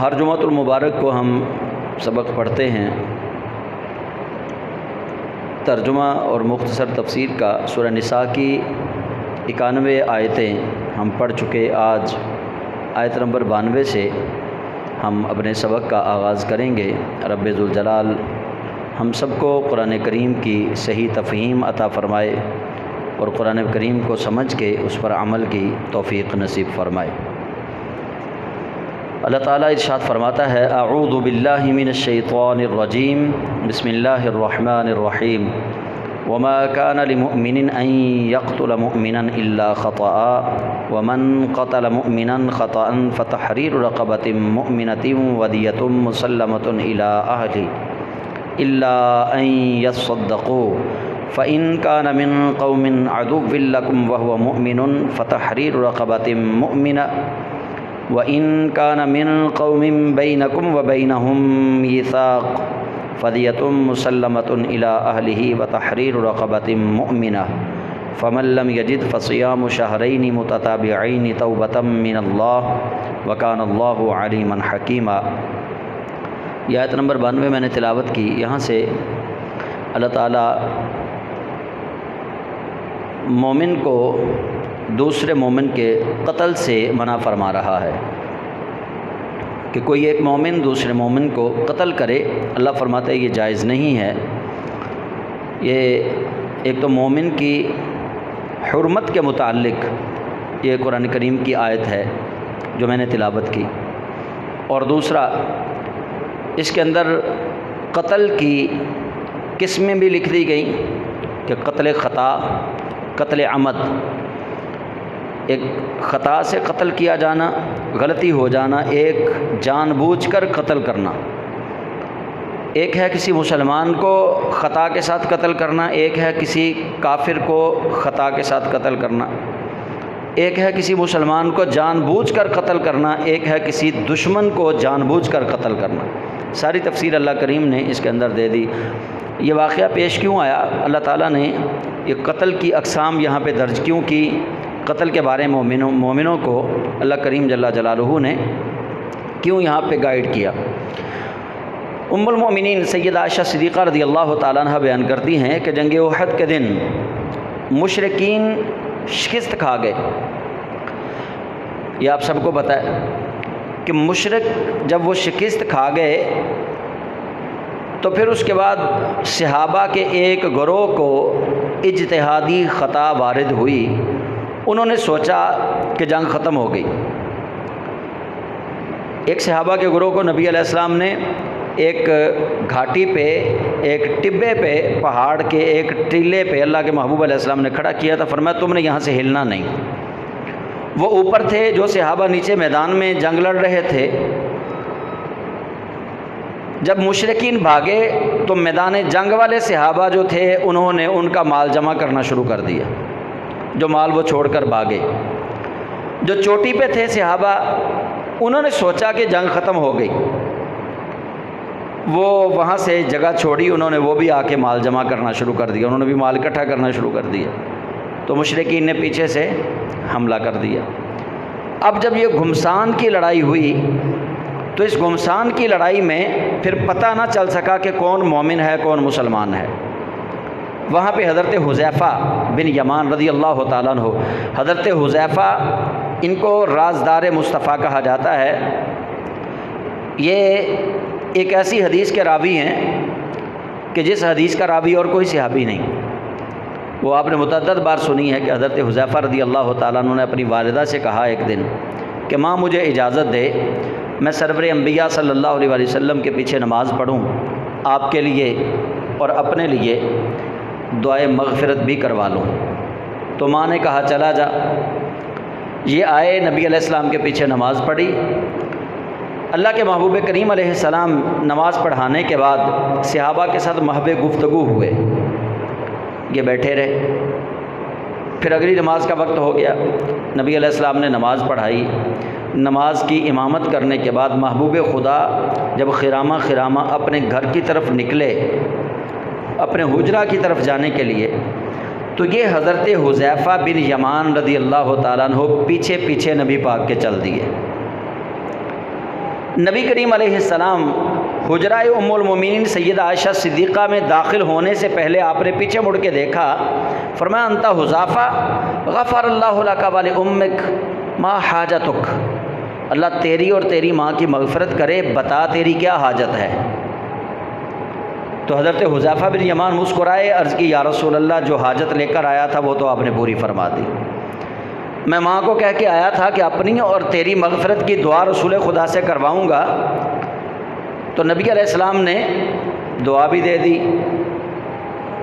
ہر جمعۃ المبارک کو ہم سبق پڑھتے ہیں ترجمہ اور مختصر تفسیر کا سورہ نساء کی 91 آیتیں ہم پڑھ چکے۔ آج آیت نمبر 92 سے ہم اپنے سبق کا آغاز کریں گے۔ رب ذوالجلال ہم سب کو قرآن کریم کی صحیح تفہیم عطا فرمائے اور قرآن کریم کو سمجھ کے اس پر عمل کی توفیق نصیب فرمائے۔ اللہ تعالیٰ ارشاد فرماتا ہے، اعوذ باللہ من الشیطان الرجیم، بسم اللہ الرحمن الرحیم، وما كان لمؤمن ان يقتل مؤمنا الا خطأ ومن قتل مؤمنا خطأ فتحرير رقبة مؤمنة ودية مسلمة الى اهله الا ان يصدقوا فإن كان من قوم عدو لكم وهو مؤمن فتحرير رقبة مؤمنة وَإِن كَانَ مِن قَوْمٍ بَيْنَكُمْ وَبَيْنَهُم مِّيثَاقٌ فَدِيَةٌ مُّسَلَّمَةٌ إِلَىٰ أَهْلِهِ وَتَحْرِيرُ رَقَبَةٍ مُّؤْمِنَةٍ فَمَن لَّمْ يَجِدْ فَصِيَامُ شَهْرَيْنِ مُتَتَابِعَيْنِ تَوْبَةً مِّنَ اللَّهِ وَكَانَ اللَّهُ عَلِيمًا حَكِيمًا۔ یہ آیت نمبر 92 میں نے تلاوت کی۔ یہاں سے اللہ تعالیٰ مومن کو دوسرے مومن کے قتل سے منع فرما رہا ہے کہ کوئی ایک مومن دوسرے مومن کو قتل کرے۔ اللہ فرماتا ہے یہ جائز نہیں ہے۔ یہ ایک تو مومن کی حرمت کے متعلق یہ قرآن کریم کی آیت ہے جو میں نے تلاوت کی، اور دوسرا اس کے اندر قتل کی قسمیں بھی لکھ دی گئیں کہ قتل خطا، قتل عمد، ایک خطا سے قتل کیا جانا، غلطی ہو جانا، ایک جان بوجھ کر قتل کرنا، ایک ہے کسی مسلمان کو خطا کے ساتھ قتل کرنا، ایک ہے کسی کافر کو خطا کے ساتھ قتل کرنا، ایک ہے کسی مسلمان کو جان بوجھ کر قتل کرنا، ایک ہے کسی دشمن کو جان بوجھ کر قتل کرنا۔ ساری تفصیل اللہ کریم نے اس کے اندر دے دی۔ یہ واقعہ پیش کیوں آیا؟ اللہ تعالیٰ نے یہ قتل کی اقسام یہاں پہ درج کیوں کی؟ قتل کے بارے میں مومنوں کو اللہ کریم جل جلالہ نے کیوں یہاں پہ گائیڈ کیا؟ ام المؤمنین سیدہ عائشہ صدیقہ رضی اللہ تعالیٰ عنہ بیان کرتی ہیں کہ جنگ احد کے دن مشرکین شکست کھا گئے۔ یہ آپ سب کو پتہ ہے کہ مشرک جب وہ شکست کھا گئے تو پھر اس کے بعد صحابہ کے ایک گروہ کو اجتہادی خطا وارد ہوئی۔ انہوں نے سوچا کہ جنگ ختم ہو گئی۔ ایک صحابہ کے گروہ کو نبی علیہ السلام نے ایک گھاٹی پہ، ایک ٹبے پہ، پہاڑ کے ایک ٹیلے پہ اللہ کے محبوب علیہ السلام نے کھڑا کیا تھا۔ فرمایا تم نے یہاں سے ہلنا نہیں۔ وہ اوپر تھے، جو صحابہ نیچے میدان میں جنگ لڑ رہے تھے۔ جب مشرکین بھاگے تو میدان جنگ والے صحابہ جو تھے انہوں نے ان کا مال جمع کرنا شروع کر دیا، جو مال وہ چھوڑ کر بھاگے۔ جو چوٹی پہ تھے صحابہ انہوں نے سوچا کہ جنگ ختم ہو گئی، وہ وہاں سے جگہ چھوڑی، انہوں نے وہ بھی آ کے مال جمع کرنا شروع کر دیا، انہوں نے بھی مال اکٹھا کرنا شروع کر دیا۔ تو مشرکین نے پیچھے سے حملہ کر دیا۔ اب جب یہ گھمسان کی لڑائی ہوئی تو اس گھمسان کی لڑائی میں پھر پتہ نہ چل سکا کہ کون مومن ہے کون مسلمان ہے۔ وہاں پہ حضرت حذیفہ بن یمان رضی اللہ تعالیٰ عنہ، حضرت حذیفہ ان کو رازدار مصطفیٰ کہا جاتا ہے۔ یہ ایک ایسی حدیث کے راوی ہیں کہ جس حدیث کا راوی اور کوئی صحابی نہیں۔ وہ آپ نے متعدد بار سنی ہے کہ حضرت حذیفہ رضی اللہ تعالیٰ عنہ نے اپنی والدہ سے کہا ایک دن کہ ماں مجھے اجازت دے میں سرور انبیاء صلی اللہ علیہ وسلم کے پیچھے نماز پڑھوں، آپ کے لیے اور اپنے لیے دعائے مغفرت بھی کروا لوں۔ تو ماں نے کہا چلا جا۔ یہ آئے، نبی علیہ السلام کے پیچھے نماز پڑھی۔ اللہ کے محبوب کریم علیہ السلام نماز پڑھانے کے بعد صحابہ کے ساتھ محب گفتگو ہوئے، یہ بیٹھے رہے۔ پھر اگلی نماز کا وقت ہو گیا، نبی علیہ السلام نے نماز پڑھائی۔ نماز کی امامت کرنے کے بعد محبوب خدا جب خرامہ خرامہ اپنے گھر کی طرف نکلے، اپنے حجرہ کی طرف جانے کے لیے، تو یہ حضرت حذیفہ بن یمان رضی اللہ تعالیٰ عنہ پیچھے پیچھے نبی پاک کے چل دیے۔ نبی کریم علیہ السلام حجرہ ام المومنین سیدہ عائشہ صدیقہ میں داخل ہونے سے پہلے آپ نے پیچھے مڑ کے دیکھا، فرمایا انت حذیفہ غفر اللہ لک ولامک ما حاجتک، اللہ تیری اور تیری ماں کی مغفرت کرے، بتا تیری کیا حاجت ہے۔ تو حضرت حذیفہ بن یمان مسکرائے، عرض کی یا رسول اللہ جو حاجت لے کر آیا تھا وہ تو آپ نے پوری فرما دی، میں ماں کو کہہ کے آیا تھا کہ اپنی اور تیری مغفرت کی دعا رسول خدا سے کرواؤں گا، تو نبی علیہ السلام نے دعا بھی دے دی۔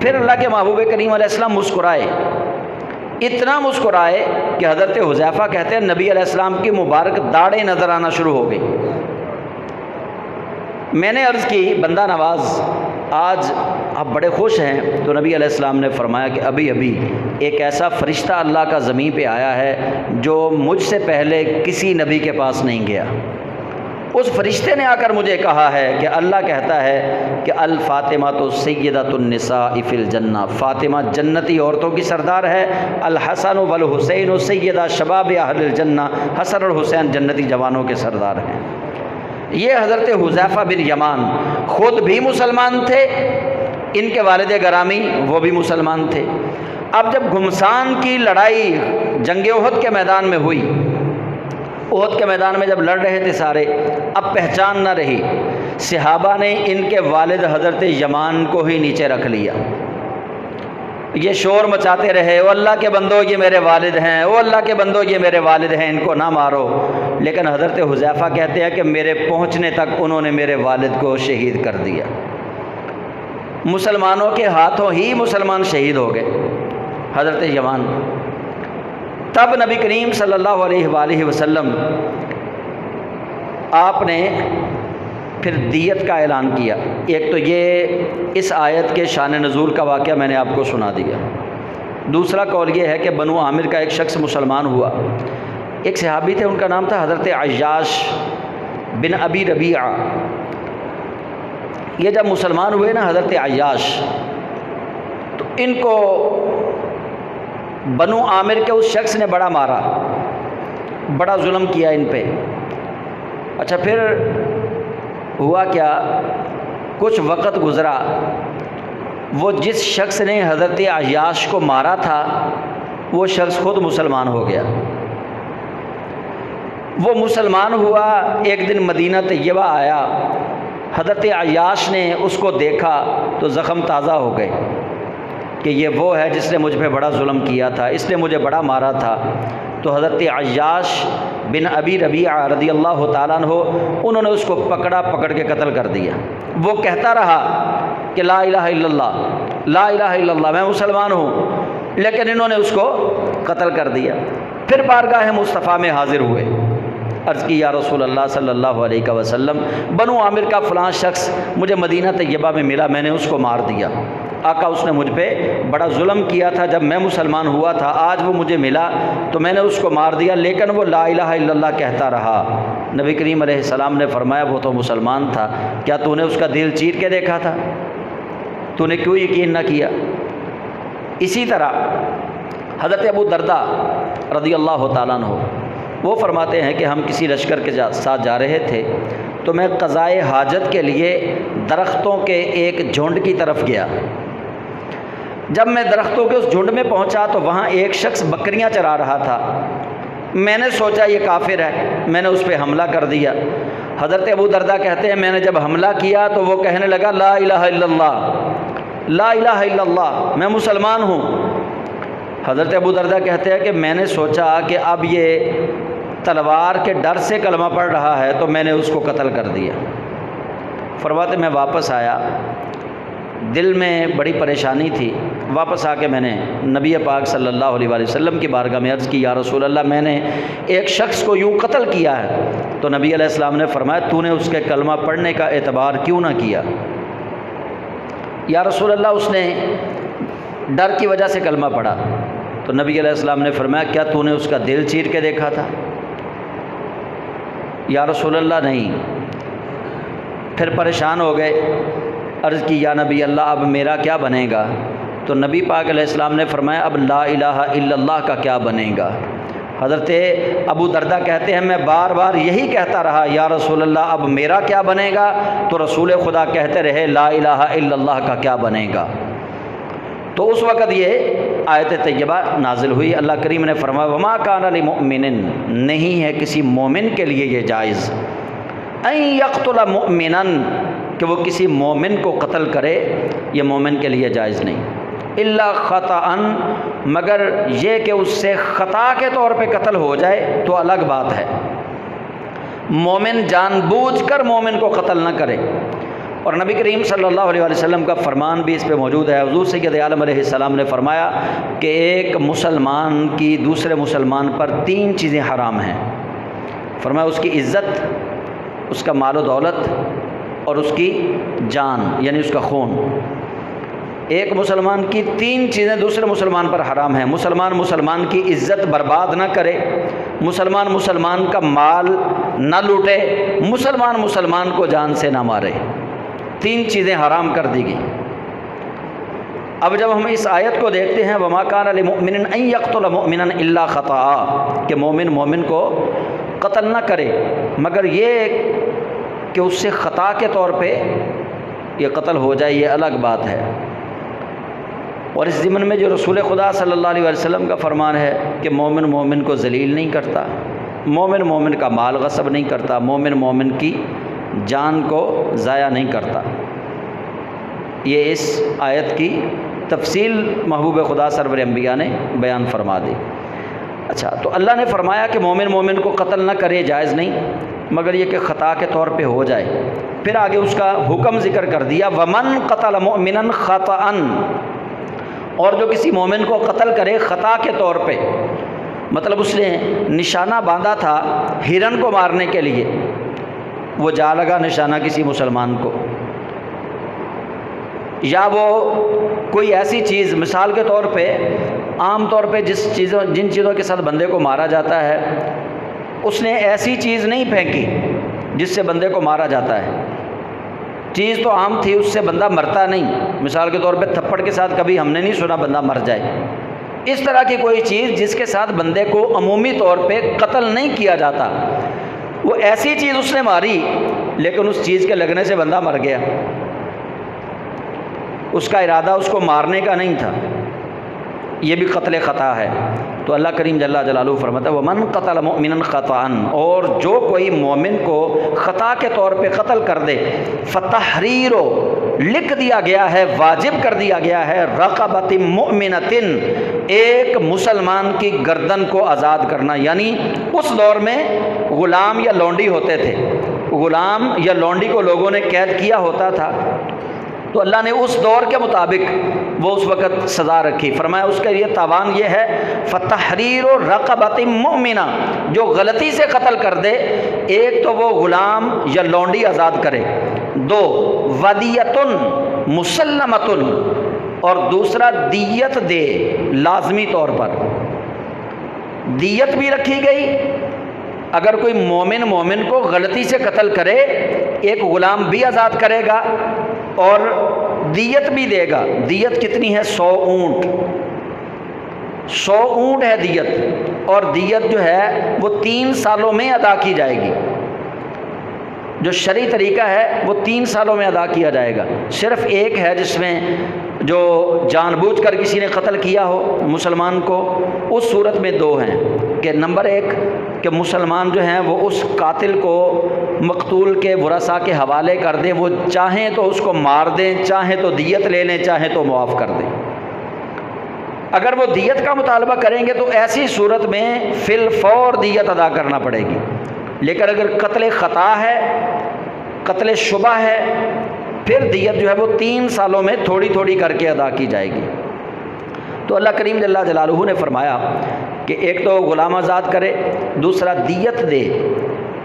پھر اللہ کے محبوب کریم علیہ السلام مسکرائے، اتنا مسکرائے کہ حضرت حذیفہ کہتے ہیں نبی علیہ السلام کی مبارک داڑھیں نظر آنا شروع ہو گئی۔ میں نے عرض کی بندہ نواز آج آپ بڑے خوش ہیں، تو نبی علیہ السلام نے فرمایا کہ ابھی ایک ایسا فرشتہ اللہ کا زمین پہ آیا ہے جو مجھ سے پہلے کسی نبی کے پاس نہیں گیا، اس فرشتے نے آ کر مجھے کہا ہے کہ اللہ کہتا ہے کہ الفاطمہ تو سیدۃ النساء فی الجنہ، فاطمہ جنتی عورتوں کی سردار ہے، الحسن والحسین سیدہ شباب اہل الجنہ، حسن اور حسین جنتی جوانوں کے سردار ہیں۔ یہ حضرت حذیفہ بن یمان خود بھی مسلمان تھے، ان کے والد گرامی وہ بھی مسلمان تھے۔ اب جب گھمسان کی لڑائی جنگ احد کے میدان میں ہوئی، احد کے میدان میں جب لڑ رہے تھے سارے، اب پہچان نہ رہی، صحابہ نے ان کے والد حضرت یمان کو ہی نیچے رکھ لیا، یہ شور مچاتے رہے، او اللہ کے بندو یہ میرے والد ہیں، او اللہ کے بندو یہ میرے والد ہیں، ان کو نہ مارو۔ لیکن حضرت حذیفہ کہتے ہیں کہ میرے پہنچنے تک انہوں نے میرے والد کو شہید کر دیا، مسلمانوں کے ہاتھوں ہی مسلمان شہید ہو گئے حضرت یمان۔ تب نبی کریم صلی اللہ علیہ وآلہ وسلم آپ نے پھر دیت کا اعلان کیا۔ ایک تو یہ اس آیت کے شان نزول کا واقعہ میں نے آپ کو سنا دیا، دوسرا قول یہ ہے کہ بنو عامر کا ایک شخص مسلمان ہوا، ایک صحابی تھے، ان کا نام تھا حضرت عیاش بن ابی ربیعہ۔ یہ جب مسلمان ہوئے نا حضرت عیاش، تو ان کو بنو عامر کے اس شخص نے بڑا مارا، بڑا ظلم کیا ان پہ۔ اچھا پھر ہوا کیا، کچھ وقت گزرا، وہ جس شخص نے حضرت عیاش کو مارا تھا وہ شخص خود مسلمان ہو گیا۔ وہ مسلمان ہوا، ایک دن مدینہ طیبہ آیا، حضرت عیاش نے اس کو دیکھا تو زخم تازہ ہو گئے کہ یہ وہ ہے جس نے مجھ پہ بڑا ظلم کیا تھا، اس نے مجھے بڑا مارا تھا۔ تو حضرت عیاش بن ابی ربیعہ رضی اللہ تعالیٰ عنہ انہوں نے اس کو پکڑ کے قتل کر دیا۔ وہ کہتا رہا کہ لا الہ الا اللہ، لا الہ الا اللہ، میں مسلمان ہوں، لیکن انہوں نے اس کو قتل کر دیا۔ پھر بارگاہ مصطفیٰ میں حاضر ہوئے، عرض کی یا رسول اللہ صلی اللہ علیہ وسلم، بنو عامر کا فلاں شخص مجھے مدینہ طیبہ میں ملا، میں نے اس کو مار دیا۔ آقا اس نے مجھ پہ بڑا ظلم کیا تھا جب میں مسلمان ہوا تھا، آج وہ مجھے ملا تو میں نے اس کو مار دیا، لیکن وہ لا الہ الا اللہ کہتا رہا۔ نبی کریم علیہ السلام نے فرمایا وہ تو مسلمان تھا، کیا تو نے اس کا دل چیر کے دیکھا تھا؟ تو نے کیوں یقین نہ کیا؟ اسی طرح حضرت ابو درداء رضی اللہ تعالیٰ عنہ وہ فرماتے ہیں کہ ہم کسی لشکر کے ساتھ جا رہے تھے تو میں قضائے حاجت کے لیے درختوں کے ایک جھنڈ کی طرف گیا۔ جب میں درختوں کے اس جھنڈ میں پہنچا تو وہاں ایک شخص بکریاں چرا رہا تھا، میں نے سوچا یہ کافر ہے، میں نے اس پہ حملہ کر دیا۔ حضرت ابو درداء کہتے ہیں میں نے جب حملہ کیا تو وہ کہنے لگا لا الہ الا اللہ، لا الہ الا اللہ، میں مسلمان ہوں۔ حضرت ابو درداء کہتے ہیں کہ میں نے سوچا کہ اب یہ تلوار کے ڈر سے کلمہ پڑھ رہا ہے تو میں نے اس کو قتل کر دیا۔ فرماتے میں واپس آیا، دل میں بڑی پریشانی تھی، واپس آ کے میں نے نبی پاک صلی اللہ علیہ وآلہ وسلم کی بارگاہ میں عرض کی یا رسول اللہ میں نے ایک شخص کو یوں قتل کیا ہے۔ تو نبی علیہ السلام نے فرمایا تو نے اس کے کلمہ پڑھنے کا اعتبار کیوں نہ کیا؟ یا رسول اللہ اس نے ڈر کی وجہ سے کلمہ پڑھا۔ تو نبی علیہ السلام نے فرمایا کیا تو نے اس کا دل چیر کے دیکھا تھا؟ یا رسول اللہ نہیں۔ پھر پریشان ہو گئے، عرض کی یا نبی اللہ اب میرا کیا بنے گا؟ تو نبی پاک علیہ السلام نے فرمایا اب لا الہ الا اللہ کا کیا بنے گا؟ حضرت ابو دردہ کہتے ہیں میں بار بار یہی کہتا رہا یا رسول اللہ اب میرا کیا بنے گا؟ تو رسول خدا کہتے رہے لا الہ الا اللہ کا کیا بنے گا؟ تو اس وقت یہ آیت طیبہ نازل ہوئی۔ اللہ کریم نے فرمایا وما کان لمؤمن، نہیں ہے کسی مومن کے لیے یہ جائز، ان یقتل مؤمنا، کہ وہ کسی مومن کو قتل کرے، یہ مومن کے لیے جائز نہیں، الا خطأ، مگر یہ کہ اس سے خطا کے طور پہ قتل ہو جائے تو الگ بات ہے۔ مومن جان بوجھ کر مومن کو قتل نہ کرے، اور نبی کریم صلی اللہ علیہ وسلم کا فرمان بھی اس پہ موجود ہے۔ حضور سید عالم علیہ السلام نے فرمایا کہ ایک مسلمان کی دوسرے مسلمان پر 3 چیزیں حرام ہیں۔ فرمایا اس کی عزت، اس کا مال و دولت، اور اس کی جان یعنی اس کا خون۔ ایک مسلمان کی 3 چیزیں دوسرے مسلمان پر حرام ہیں۔ مسلمان کی عزت برباد نہ کرے، مسلمان کا مال نہ لوٹے، مسلمان کو جان سے نہ مارے۔ 3 چیزیں حرام کر دی گئی۔ اب جب ہم اس آیت کو دیکھتے ہیں وما کان لمؤمن ان یقتل مؤمنا الا خطأ، کہ مومن کو قتل نہ کرے مگر یہ کہ اس سے خطا کے طور پہ یہ قتل ہو جائے، یہ الگ بات ہے۔ اور اس ضمن میں جو رسول خدا صلی اللہ علیہ وسلم کا فرمان ہے کہ مومن کو ذلیل نہیں کرتا، مومن کا مال غصب نہیں کرتا، مومن کی جان کو ضائع نہیں کرتا، یہ اس آیت کی تفصیل محبوب خدا سرور انبیاء نے بیان فرما دی۔ اچھا، تو اللہ نے فرمایا کہ مومن کو قتل نہ کرے، جائز نہیں، مگر یہ کہ خطا کے طور پہ ہو جائے۔ پھر آگے اس کا حکم ذکر کر دیا ومن قتل مؤمنا خطأ، اور جو کسی مومن کو قتل کرے خطا کے طور پہ، مطلب اس نے نشانہ باندھا تھا ہرن کو مارنے کے لیے، وہ جا لگا نشانہ کسی مسلمان کو، یا وہ کوئی ایسی چیز، مثال کے طور پہ عام طور پہ جن چیزوں کے ساتھ بندے کو مارا جاتا ہے، اس نے ایسی چیز نہیں پھینکی جس سے بندے کو مارا جاتا ہے۔ چیز تو عام تھی، اس سے بندہ مرتا نہیں، مثال کے طور پہ تھپڑ کے ساتھ کبھی ہم نے نہیں سنا بندہ مر جائے۔ اس طرح کی کوئی چیز جس کے ساتھ بندے کو عمومی طور پہ قتل نہیں کیا جاتا، وہ ایسی چیز اس نے ماری لیکن اس چیز کے لگنے سے بندہ مر گیا، اس کا ارادہ اس کو مارنے کا نہیں تھا، یہ بھی قتل خطا ہے۔ تو اللہ کریم جل جلالہ فرماتا ہے ومن قتل مؤمنا خطأ، اور جو کوئی مومن کو خطا کے طور پہ قتل کر دے، فتحریر، لکھ دیا گیا ہے، واجب کر دیا گیا ہے، رقبۃ مؤمنۃ، ایک مسلمان کی گردن کو آزاد کرنا۔ یعنی اس دور میں غلام یا لونڈی ہوتے تھے، غلام یا لونڈی کو لوگوں نے قید کیا ہوتا تھا، تو اللہ نے اس دور کے مطابق وہ اس وقت سزا رکھی۔ فرمایا اس کا یہ تاوان یہ ہے فتحریر رقبۃ مؤمنہ، جو غلطی سے قتل کر دے، ایک تو وہ غلام یا لونڈی آزاد کرے، 2 ودیۃ مسلمۃ، اور دوسرا دیت دے، لازمی طور پر دیت بھی رکھی گئی۔ اگر کوئی مومن کو غلطی سے قتل کرے، ایک غلام بھی آزاد کرے گا اور دیت بھی دے گا۔ دیت کتنی ہے؟ 100 اونٹ، 100 اونٹ ہے دیت، اور دیت جو ہے وہ 3 سالوں میں ادا کی جائے گی۔ جو شرعی طریقہ ہے وہ 3 سالوں میں ادا کیا جائے گا۔ صرف ایک ہے جس میں جو جان بوجھ کر کسی نے قتل کیا ہو مسلمان کو، اس صورت میں 2 ہیں کہ نمبر 1 کہ مسلمان جو ہیں وہ اس قاتل کو مقتول کے ورثاء کے حوالے کر دیں، وہ چاہیں تو اس کو مار دیں، چاہیں تو دیت لے لیں، چاہیں تو معاف کر دیں۔ اگر وہ دیت کا مطالبہ کریں گے تو ایسی صورت میں فی الفور دیت ادا کرنا پڑے گی، لیکن اگر قتل خطا ہے، قتل شبہ ہے، پھر دیت جو ہے وہ 3 سالوں میں تھوڑی تھوڑی کر کے ادا کی جائے گی۔ تو اللہ کریم جل جلالہ نے فرمایا کہ ایک تو غلام آزاد کرے، دوسرا دیت دے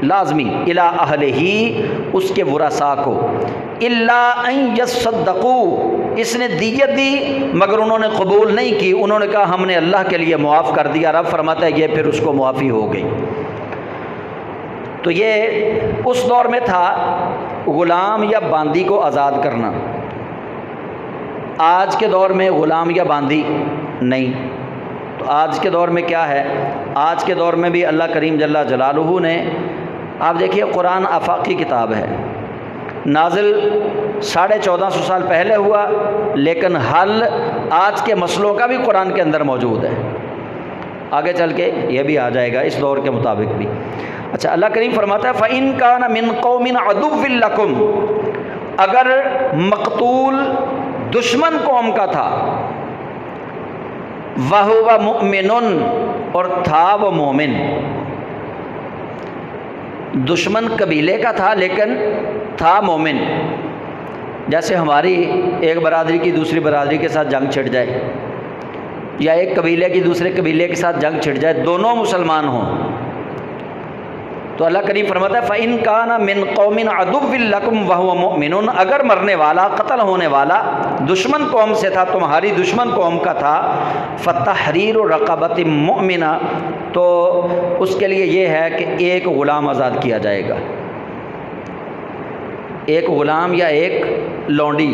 لازمی الی اہلہ، اس کے ورثاء کو، الا ان یصدقوا، اس نے دیت دی مگر انہوں نے قبول نہیں کی، انہوں نے کہا ہم نے اللہ کے لیے معاف کر دیا، رب فرماتا ہے یہ پھر اس کو معافی ہو گئی۔ تو یہ اس دور میں تھا غلام یا باندی کو آزاد کرنا، آج کے دور میں غلام یا باندی نہیں۔ تو آج کے دور میں کیا ہے؟ آج کے دور میں بھی اللہ کریم جل جلالہ نے، آپ دیکھیے قرآن آفاقی کتاب ہے، نازل 1450 سال پہلے ہوا، لیکن حل آج کے مسئلوں کا بھی قرآن کے اندر موجود ہے، آگے چل کے یہ بھی آ جائے گا اس دور کے مطابق بھی۔ اچھا، اللہ کریم فرماتا ہے فَإِن كَانَ مِن قَوْمٍ عَدُوٍّ لَكُمْ، اگر مقتول دشمن قوم کا تھا، وَهُوَ مُؤْمِنٌ، اور تھا وہ مومن، دشمن قبیلے کا تھا لیکن تھا مومن، جیسے ہماری ایک برادری کی دوسری برادری کے ساتھ جنگ چھڑ جائے، یا ایک قبیلے کی دوسرے قبیلے کے ساتھ جنگ چھڑ جائے، دونوں مسلمان ہوں، تو اللہ کریم فرماتا ہے فَإِن كَانَ مِن قَوْمٍ عَدُوٍّ لَكُمْ وَهُوَ مُؤْمِنٌ، اگر مرنے والا، قتل ہونے والا دشمن قوم سے تھا، تمہاری دشمن قوم کا تھا، فَتَحْرِيرُ رَقَبَةٍ مُؤْمِنَةٍ، تو اس کے لیے یہ ہے کہ ایک غلام آزاد کیا جائے گا، ایک غلام یا ایک لونڈی،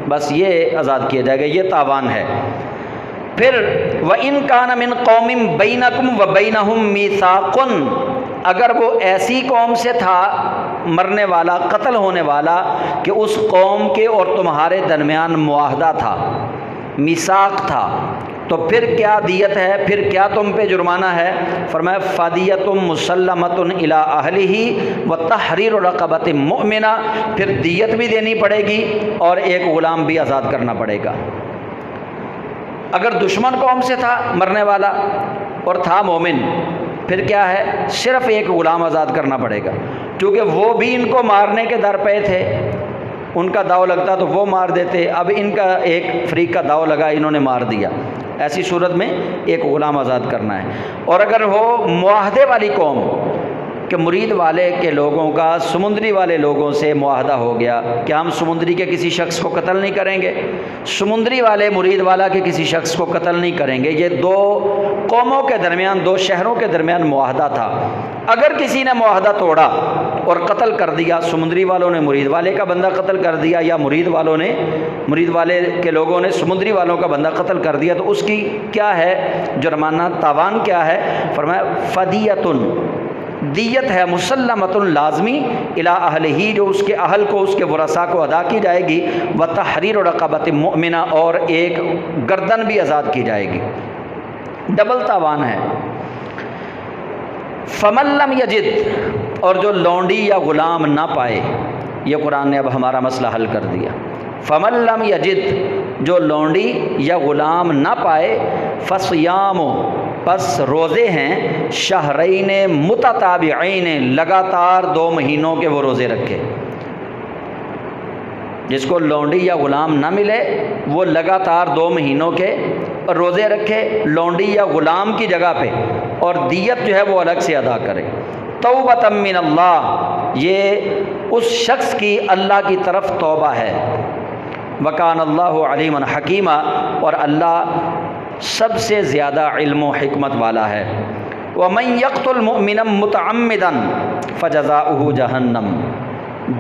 بس یہ آزاد کیا جائے گا، یہ تاوان ہے۔ پھر وَإِن كَانَ مِن قَوْمٍ بَيْنَكُمْ وَبَيْنَهُمْ مِيثَاقٌ، اگر وہ ایسی قوم سے تھا مرنے والا، قتل ہونے والا، کہ اس قوم کے اور تمہارے درمیان معاہدہ تھا، میثاق تھا، تو پھر کیا دیت ہے، پھر کیا تم پہ جرمانہ ہے؟ فرمایا فَدِيَةٌ مُسَلَّمَةٌ إِلَىٰ أَهْلِهِ وَتَحْرِيرُ رَقَبَةٍ مُؤْمِنَةٍ، پھر دیت بھی دینی پڑے گی اور ایک غلام بھی آزاد کرنا پڑے گا۔ اگر دشمن قوم سے تھا مرنے والا اور تھا مومن، پھر کیا ہے؟ صرف ایک غلام آزاد کرنا پڑے گا، کیونکہ وہ بھی ان کو مارنے کے در پہ تھے، ان کا داؤ لگتا تو وہ مار دیتے، اب ان کا ایک فریق کا داؤ لگا، انہوں نے مار دیا، ایسی صورت میں ایک غلام آزاد کرنا ہے۔ اور اگر ہو معاہدے والی قوم، کہ مرید والے کے لوگوں کا سمندری والے لوگوں سے معاہدہ ہو گیا کہ ہم سمندری کے کسی شخص کو قتل نہیں کریں گے، سمندری والے مرید والا کے کسی شخص کو قتل نہیں کریں گے، یہ دو قوموں کے درمیان، دو شہروں کے درمیان معاہدہ تھا، اگر کسی نے معاہدہ توڑا اور قتل کر دیا، سمندری والوں نے مرید والے کا بندہ قتل کر دیا، یا مرید والے کے لوگوں نے سمندری والوں کا بندہ قتل کر دیا، تو اس کی کیا ہے جرمانہ، تاوان کیا ہے؟ فرمایا فدیتن، دیت ہے، مسلمۃ لازمی، الی اہلہ، جو اس کے اہل کو، اس کے ورثاء کو ادا کی جائے گی، وتحریر رقبۃ مؤمنہ، اور ایک گردن بھی آزاد کی جائے گی، ڈبل تاوان ہے۔ فمن لم یجد، اور جو لونڈی یا غلام نہ پائے، یہ قرآن نے اب ہمارا مسئلہ حل کر دیا، فمن لم یجد، جو لونڈی یا غلام نہ پائے، فصیام، پس روزے ہیں، شہرین متتابعین، لگاتار 2 مہینوں کے وہ روزے رکھے۔ جس کو لونڈی یا غلام نہ ملے وہ لگاتار 2 مہینوں کے روزے رکھے لونڈی یا غلام کی جگہ پہ، اور دیت جو ہے وہ الگ سے ادا کرے۔ توبۃ من اللہ، یہ اس شخص کی اللہ کی طرف توبہ ہے۔ وکان اللہ علیما حکیما، اور اللہ سب سے زیادہ علم و حکمت والا ہے۔ ومن یقتل مؤمنا متعمدا فجزاؤہ جہنم،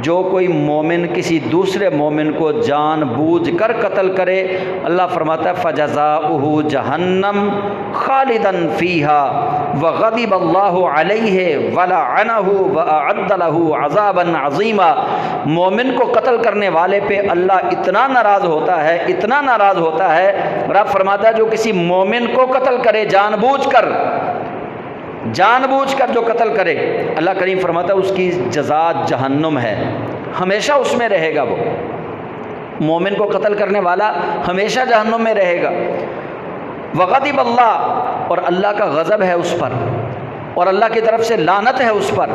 جو کوئی مومن کسی دوسرے مومن کو جان بوجھ کر قتل کرے، اللہ فرماتا ہے فجزاؤہ جہنم خالدا فیہا وغضب اللہ علیہ ولعنہ واعد لہ عذابا عظیما۔ مومن کو قتل کرنے والے پہ اللہ اتنا ناراض ہوتا ہے، اتنا ناراض ہوتا ہے، رب فرماتا ہے جو کسی مومن کو قتل کرے جان بوجھ کر جو قتل کرے، اللہ کریم فرماتا ہے اس کی جزا جہنم ہے، ہمیشہ اس میں رہے گا۔ وہ مومن کو قتل کرنے والا ہمیشہ جہنم میں رہے گا۔ وغضب اللہ، اور اللہ کا غضب ہے اس پر، اور اللہ کی طرف سے لعنت ہے اس پر،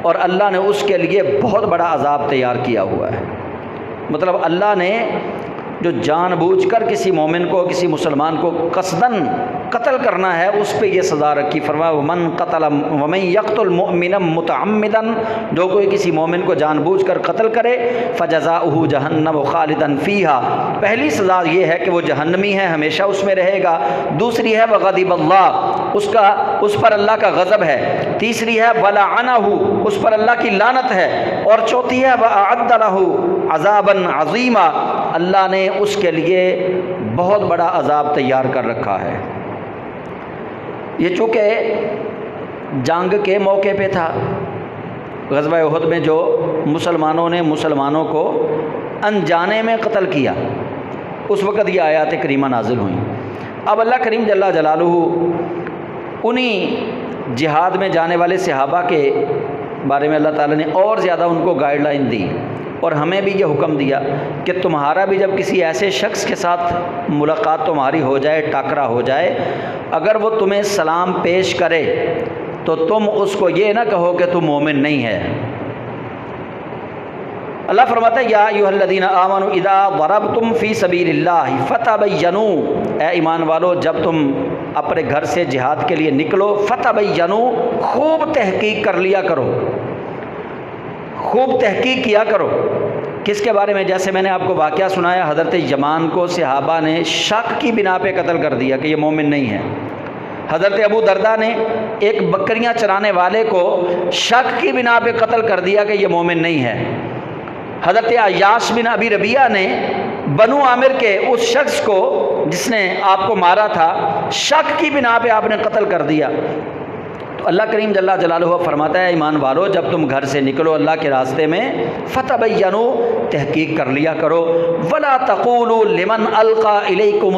اور اللہ نے اس کے لیے بہت بڑا عذاب تیار کیا ہوا ہے۔ مطلب اللہ نے جو جان بوجھ کر کسی مومن کو، کسی مسلمان کو قصداً قتل کرنا ہے، اس پہ یہ سزا رکھی۔ فرمایا ومن یقتل مؤمنا متعمدا، جو کوئی کسی مومن کو جان بوجھ کر قتل کرے، فجزاؤہ جہنم خالدا فیہا، پہلی سزا یہ ہے کہ وہ جہنمی ہے، ہمیشہ اس میں رہے گا۔ دوسری ہے وغضب اللہ، اس پر اللہ کا غضب ہے۔ تیسری ہے ولعنہ، اس پر اللہ کی لعنت ہے۔ اور چوتھی ہے واعد لہ عذابا عظیما، اللہ نے اس کے لیے بہت بڑا عذاب تیار کر رکھا ہے۔ یہ چونکہ جنگ کے موقع پہ تھا، غزوہ احد میں جو مسلمانوں نے مسلمانوں کو انجانے میں قتل کیا، اس وقت یہ آیات کریمہ نازل ہوئیں۔ اب اللہ کریم جل جلالہ انہی جہاد میں جانے والے صحابہ کے بارے میں اللہ تعالیٰ نے اور زیادہ ان کو گائیڈ لائن دی، اور ہمیں بھی یہ حکم دیا کہ تمہارا بھی جب کسی ایسے شخص کے ساتھ ملاقات تمہاری ہو جائے، ٹاکرا ہو جائے، اگر وہ تمہیں سلام پیش کرے تو تم اس کو یہ نہ کہو کہ تم مومن نہیں ہے۔ اللہ فرماتا ہے یا ایھا الذین آمنوا اذا ضربتم فی سبیل اللہ فتبینوا، اے ایمان والو جب تم اپنے گھر سے جہاد کے لیے نکلو، فتبینوا، خوب تحقیق کر لیا کرو، خوب تحقیق کیا کرو۔ کس کے بارے میں؟ جیسے میں نے آپ کو واقعہ سنایا، حضرت یمان کو صحابہ نے شک کی بنا پہ قتل کر دیا کہ یہ مومن نہیں ہے۔ حضرت ابو درداء نے ایک بکریاں چرانے والے کو شک کی بنا پہ قتل کر دیا کہ یہ مومن نہیں ہے۔ حضرت عیاش بن ابی ربیعہ نے بنو عامر کے اس شخص کو جس نے آپ کو مارا تھا، شک کی بنا پہ آپ نے قتل کر دیا۔ تو اللہ کریم جل جلالہ فرماتا ہے ایمان والو جب تم گھر سے نکلو اللہ کے راستے میں، فتبینوا، تحقیق کر لیا کرو، ولا تقولوا لمن القى الیکم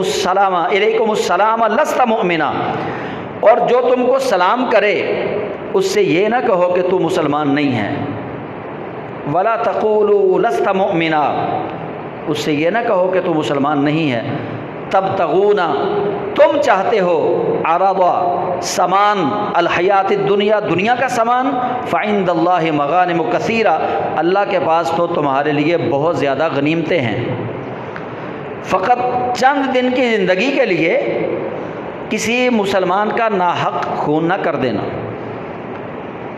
السلام لست مؤمنا، اور جو تم کو سلام کرے اس سے یہ نہ کہو کہ تو مسلمان نہیں ہے۔ ولا تقولوا لست مؤمنا، اس سے یہ نہ کہو کہ تو مسلمان نہیں ہے۔ تبتغون، تم چاہتے ہو، عرض، سامان، الحیات الدنیا، دنیا کا سامان، فعند اللہ مغانم کثیرہ، اللہ کے پاس تو تمہارے لیے بہت زیادہ غنیمتیں ہیں۔ فقط چند دن کی زندگی کے لیے کسی مسلمان کا ناحق خون نہ کر دینا،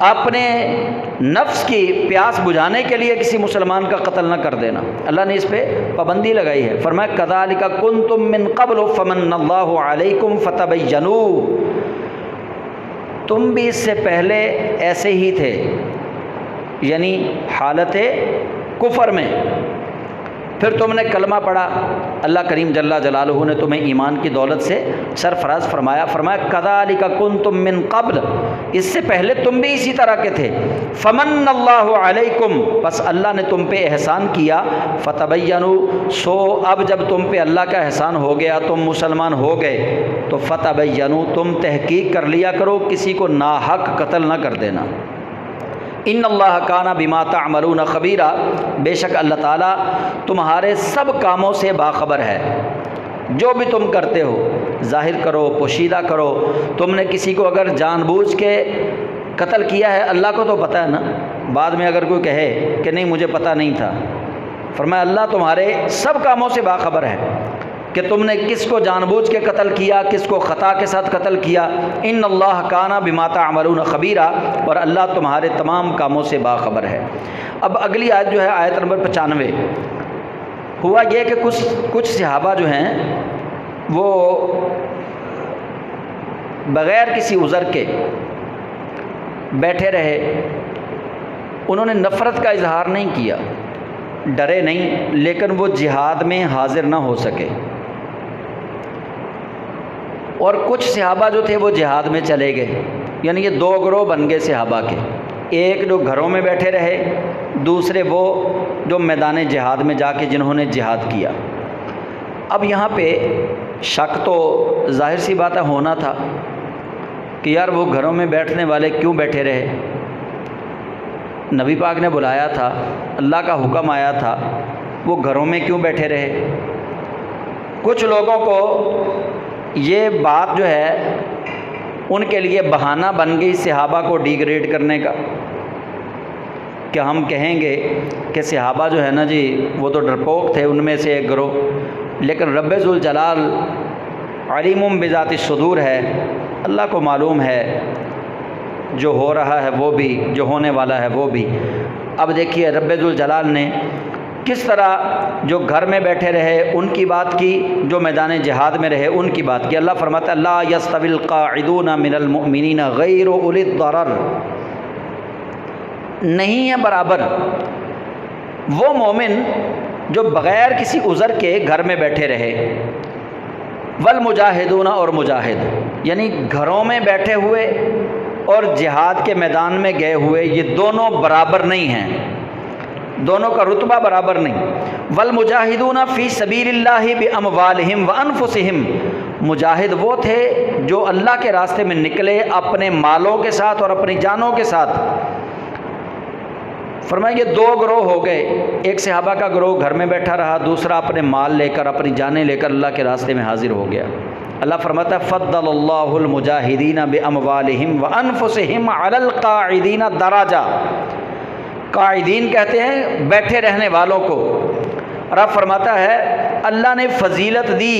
اپنے نفس کی پیاس بجھانے کے لیے کسی مسلمان کا قتل نہ کر دینا۔ اللہ نے اس پہ پابندی لگائی ہے، فرمایا کذالک کنتم من قبل فمن اللہ علیکم فتبینوا، تم بھی اس سے پہلے ایسے ہی تھے، یعنی حالت کفر میں، پھر تم نے کلمہ پڑھا، اللہ کریم جل جلالہ نے تمہیں ایمان کی دولت سے سرفراز فرمایا۔ فرمایا کذالک کنتم من قبل، اس سے پہلے تم بھی اسی طرح کے تھے، فمن اللہ علیکم، بس اللہ نے تم پہ احسان کیا، فتبینوا، سو اب جب تم پہ اللہ کا احسان ہو گیا، تم مسلمان ہو گئے، تو فتبینوا، تم تحقیق کر لیا کرو، کسی کو ناحق قتل نہ کر دینا۔ ان اللہ کان بما تعملون خبیرا، بے شک اللہ تعالیٰ تمہارے سب کاموں سے باخبر ہے، جو بھی تم کرتے ہو، ظاہر کرو پوشیدہ کرو۔ تم نے کسی کو اگر جان بوجھ کے قتل کیا ہے، اللہ کو تو پتہ ہے نا، بعد میں اگر کوئی کہے کہ نہیں مجھے پتہ نہیں تھا، فرمایا اللہ تمہارے سب کاموں سے باخبر ہے کہ تم نے کس کو جان بوجھ کے قتل کیا، کس کو خطا کے ساتھ قتل کیا۔ ان اللہ کان بما تعملون خبیرا، اور اللہ تمہارے تمام کاموں سے باخبر ہے۔ اب اگلی آیت جو ہے آیت نمبر 95، ہوا یہ کہ کچھ صحابہ جو ہیں وہ بغیر کسی عذر کے بیٹھے رہے، انہوں نے نفرت کا اظہار نہیں کیا، ڈرے نہیں، لیکن وہ جہاد میں حاضر نہ ہو سکے، اور کچھ صحابہ جو تھے وہ جہاد میں چلے گئے، یعنی یہ دو گروہ بن گئے صحابہ کے، ایک جو گھروں میں بیٹھے رہے، دوسرے وہ جو میدان جہاد میں جا کے جنہوں نے جہاد کیا۔ اب یہاں پہ شک تو ظاہر سی بات ہے ہونا تھا کہ یار وہ گھروں میں بیٹھنے والے کیوں بیٹھے رہے، نبی پاک نے بلایا تھا، اللہ کا حکم آیا تھا، وہ گھروں میں کیوں بیٹھے رہے۔ کچھ لوگوں کو یہ بات جو ہے ان کے لیے بہانہ بن گئی صحابہ کو ڈیگریڈ کرنے کا، کہ ہم کہیں گے کہ صحابہ جو ہے نا جی وہ تو ڈرپوک تھے، ان میں سے ایک گروہ، لیکن رب ذوالجلال علیم بذات الصدور ہے، اللہ کو معلوم ہے جو ہو رہا ہے وہ بھی، جو ہونے والا ہے وہ بھی۔ اب دیکھیے رب ذوالجلال نے کس طرح جو گھر میں بیٹھے رہے ان کی بات کی، جو میدان جہاد میں رہے ان کی بات کی۔ اللہ فرماتا ہے لا یستوی القاعدون من المؤمنین غیر اولی الضرر، نہیں ہے برابر وہ مومن جو بغیر کسی عذر کے گھر میں بیٹھے رہے، والمجاہدون اور مجاہد، یعنی گھروں میں بیٹھے ہوئے اور جہاد کے میدان میں گئے ہوئے، یہ دونوں برابر نہیں ہیں، دونوں کا رتبہ برابر نہیں۔ والمجاہدون فی سبیل اللہ باموالہم وانفسہم، مجاہد وہ تھے جو اللہ کے راستے میں نکلے اپنے مالوں کے ساتھ اور اپنی جانوں کے ساتھ۔ فرمایا یہ دو گروہ ہو گئے، ایک صحابہ کا گروہ گھر میں بیٹھا رہا، دوسرا اپنے مال لے کر اپنی جانیں لے کر اللہ کے راستے میں حاضر ہو گیا۔ اللہ فرماتا ہے فضل اللہ المجاہدین باموالہم وانفسہم علی القاعدین درجہ، قاعدین کہتے ہیں بیٹھے رہنے والوں کو۔ رب فرماتا ہے اللہ نے فضیلت دی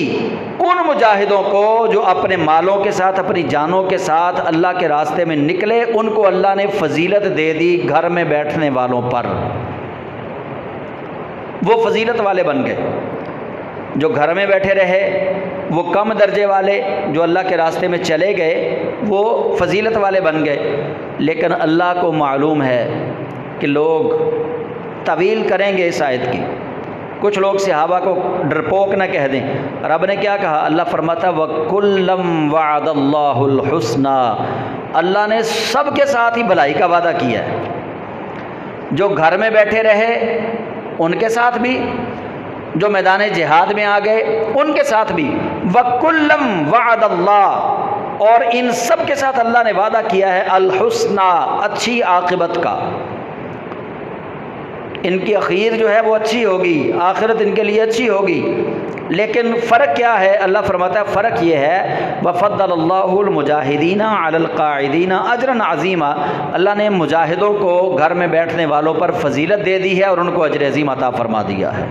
ان مجاہدوں کو جو اپنے مالوں کے ساتھ اپنی جانوں کے ساتھ اللہ کے راستے میں نکلے، ان کو اللہ نے فضیلت دے دی گھر میں بیٹھنے والوں پر، وہ فضیلت والے بن گئے۔ جو گھر میں بیٹھے رہے وہ کم درجے والے، جو اللہ کے راستے میں چلے گئے وہ فضیلت والے بن گئے۔ لیکن اللہ کو معلوم ہے کہ لوگ طویل کریں گے اس آیت کی، کچھ لوگ صحابہ کو ڈرپوک نہ کہہ دیں۔ رب نے کیا کہا؟ اللہ فرماتا وَكُلًّا وَعَدَ اللَّهُ الْحُسْنَى، اللہ نے سب کے ساتھ ہی بھلائی کا وعدہ کیا ہے۔ جو گھر میں بیٹھے رہے ان کے ساتھ بھی، جو میدان جہاد میں آ گئے ان کے ساتھ بھی، وَكُلًّا وَعَدَ اللَّهُ، اور ان سب کے ساتھ اللہ نے وعدہ کیا ہے الحسنى، اچھی عاقبت کا، ان کی اخیر جو ہے وہ اچھی ہوگی، آخرت ان کے لیے اچھی ہوگی۔ لیکن فرق کیا ہے؟ اللہ فرماتا ہے فرق یہ ہے وَفَضَّلَ اللَّهُ الْمُجَاهِدِينَ عَلَى الْقَاعِدِينَ أَجْرًا عَظِيمًا، اللہ نے مجاہدوں کو گھر میں بیٹھنے والوں پر فضیلت دے دی ہے اور ان کو اجر عظیم عطا فرما دیا ہے۔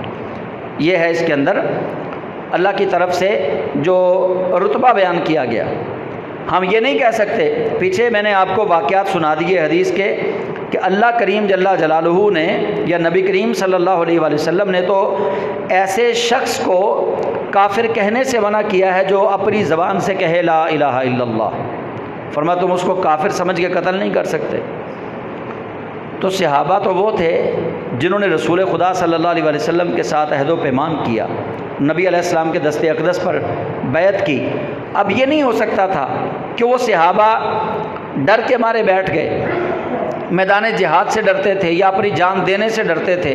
یہ ہے اس کے اندر اللہ کی طرف سے جو رتبہ بیان کیا گیا۔ ہم یہ نہیں کہہ سکتے، پیچھے میں نے آپ کو واقعات سنا دیے حدیث کے کہ اللہ کریم جل جلالہ نے یا نبی کریم صلی اللہ علیہ وآلہ وسلم نے تو ایسے شخص کو کافر کہنے سے منع کیا ہے جو اپنی زبان سے کہے لا الہ الا اللہ، فرمایا تم اس کو کافر سمجھ کے قتل نہیں کر سکتے۔ تو صحابہ تو وہ تھے جنہوں نے رسول خدا صلی اللہ علیہ وآلہ وسلم کے ساتھ عہد و پیمان کیا، نبی علیہ السلام کے دست اقدس پر بیعت کی۔ اب یہ نہیں ہو سکتا تھا کہ وہ صحابہ ڈر کے مارے بیٹھ گئے، میدان جہاد سے ڈرتے تھے یا اپنی جان دینے سے ڈرتے تھے۔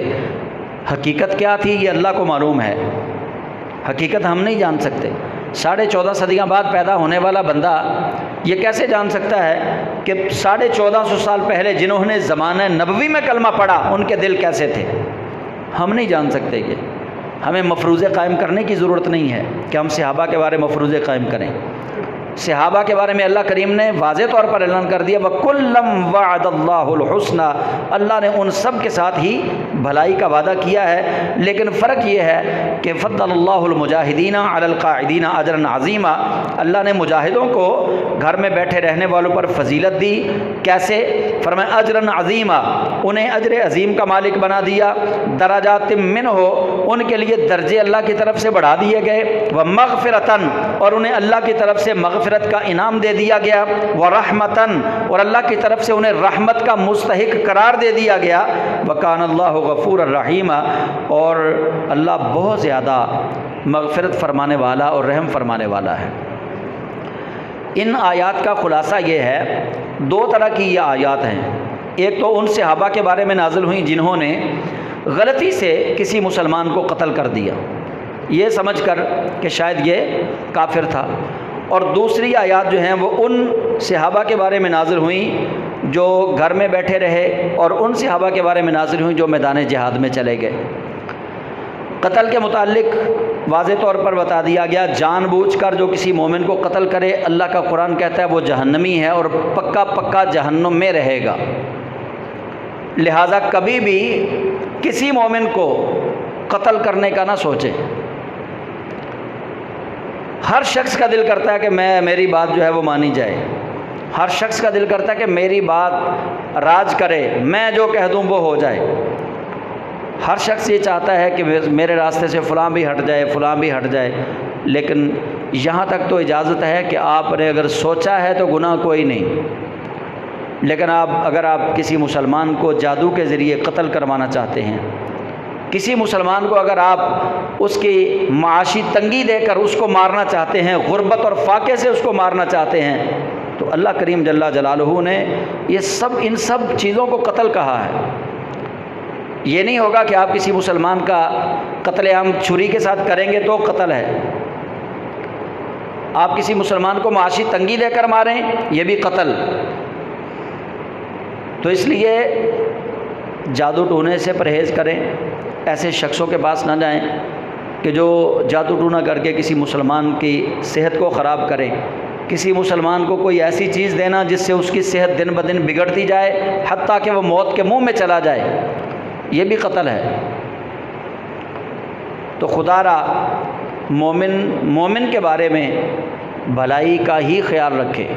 حقیقت کیا تھی یہ اللہ کو معلوم ہے، حقیقت ہم نہیں جان سکتے۔ 14.5 صدیاں بعد پیدا ہونے والا بندہ یہ کیسے جان سکتا ہے کہ 1450 سال پہلے جنہوں نے زمانہ نبوی میں کلمہ پڑھا ان کے دل کیسے تھے؟ ہم نہیں جان سکتے۔ یہ ہمیں مفروضے قائم کرنے کی ضرورت نہیں ہے کہ ہم صحابہ کے بارے میں مفروضے قائم کریں۔ صحابہ کے بارے میں اللہ کریم نے واضح طور پر اعلان کر دیا وَكُلًّا وَعَدَ اللَّهُ الْحُسْنَى، اللہ نے ان سب کے ساتھ ہی بھلائی کا وعدہ کیا ہے۔ لیکن فرق یہ ہے کہ فضل اللہ المجاہدین علی القاعدین اجرا عظیما، اللہ نے مجاہدوں کو گھر میں بیٹھے رہنے والوں پر فضیلت دی۔ کیسے؟ فرمایا اجرا عظیما، انہیں اجر عظیم کا مالک بنا دیا۔ درجات منہ، ان کے لیے درجے اللہ کی طرف سے بڑھا دیے گئے۔ ومغفرتاً، اور انہیں اللہ کی طرف سے مغفرت کا انعام دے دیا گیا۔ ورحمتاً، اور اللہ کی طرف سے انہیں رحمت کا مستحق قرار دے دیا گیا۔ وکان اللہ غفور الرحیم، اور اللہ بہت زیادہ مغفرت فرمانے والا اور رحم فرمانے والا ہے۔ ان آیات کا خلاصہ یہ ہے، 2 طرح کی یہ آیات ہیں۔ ایک تو ان صحابہ کے بارے میں نازل ہوئیں جنہوں نے غلطی سے کسی مسلمان کو قتل کر دیا یہ سمجھ کر کہ شاید یہ کافر تھا، اور دوسری آیات جو ہیں وہ ان صحابہ کے بارے میں نازل ہوئیں جو گھر میں بیٹھے رہے، اور ان صحابہ کے بارے میں نازل ہوئیں جو میدان جہاد میں چلے گئے۔ قتل کے متعلق واضح طور پر بتا دیا گیا، جان بوجھ کر جو کسی مومن کو قتل کرے اللہ کا قرآن کہتا ہے وہ جہنمی ہے اور پکا پکا جہنم میں رہے گا۔ لہٰذا کبھی بھی کسی مومن کو قتل کرنے کا نہ سوچے۔ ہر شخص کا دل کرتا ہے کہ میری بات جو ہے وہ مانی جائے، ہر شخص کا دل کرتا ہے کہ میری بات راج کرے، میں جو کہہ دوں وہ ہو جائے۔ ہر شخص یہ چاہتا ہے کہ میرے راستے سے فلاں بھی ہٹ جائے، فلاں بھی ہٹ جائے۔ لیکن یہاں تک تو اجازت ہے کہ آپ نے اگر سوچا ہے تو گناہ کوئی نہیں، لیکن اگر آپ کسی مسلمان کو جادو کے ذریعے قتل کروانا چاہتے ہیں کسی مسلمان کو اگر آپ اس کی معاشی تنگی دے کر اس کو مارنا چاہتے ہیں، غربت اور فاقے سے اس کو مارنا چاہتے ہیں، تو اللہ کریم جل جلالہ نے ان سب چیزوں کو قتل کہا ہے۔ یہ نہیں ہوگا کہ آپ کسی مسلمان کا قتل عام چھری کے ساتھ کریں گے تو قتل ہے، آپ کسی مسلمان کو معاشی تنگی دے کر ماریں یہ بھی قتل۔ تو اس لیے جادو ٹونے سے پرہیز کریں، ایسے شخصوں کے پاس نہ جائیں کہ جو جادو ٹونا کر کے کسی مسلمان کی صحت کو خراب کریں، کسی مسلمان کو کوئی ایسی چیز دینا جس سے اس کی صحت دن بدن بگڑتی جائے حتیٰ کہ وہ موت کے منہ میں چلا جائے، یہ بھی قتل ہے۔ تو خدا را مومن کے بارے میں بھلائی کا ہی خیال رکھے۔